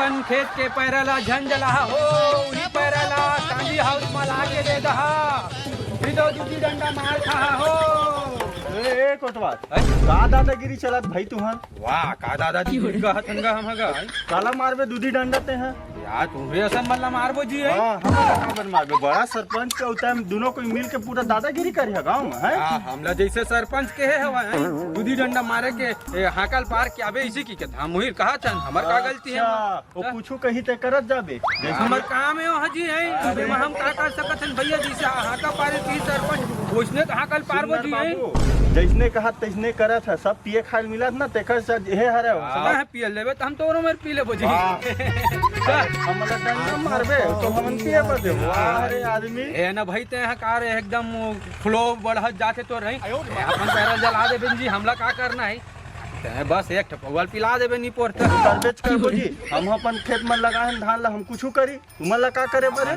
अपन खेत के पैरला झंझला हो उन्हीं पैरला कांदी हाउस में लाके दे दहा दो दूधी डंडा मार खा हो। ए कोटवा का दादागिरी चलत भाई तुहर वाह का दादाजी का हथंगा हम हगा काला मारबे दूधी डंडते हैं यार तुम्हें असम मल्ला मारबो जी है। हां हम का मारबे बड़ा सरपंच के होता है दोनों कोई मिल के पूरा दादागिरी करी है गांव में है। हमला जैसे सरपंच के है हवा है दूधी डंडा मारे के हाकल पार के आबे इसी की के हम मुहिर कहा चन हमर का गलती है वो कुछ कही ते करत जाबे हमर काम है हाजी है अबे हम का कर सकत हन भैया जैसे हाका पारे की सरपंच ओसने हाकल पारबो जी है जैसने कहा तैसने करत है सब पिए खाए मिलत ना तेकर से हे हरे है पिए लेबे त हम तोरो में पी लेबो जी हमला डंडा मारबे तो हमन पिए पर देबो अरे आदमी ए ना भाई ते कार एकदम फ्लो बढ़त जाते तो रही अपन पैरल जला दे बिन जी हमला का करना है ते बस एक ठपवाल पिला देबे नी पोर करबेच करबो जी हम अपन खेत में लगाहन धान ला हम कुछ करी तुमला का करे बरे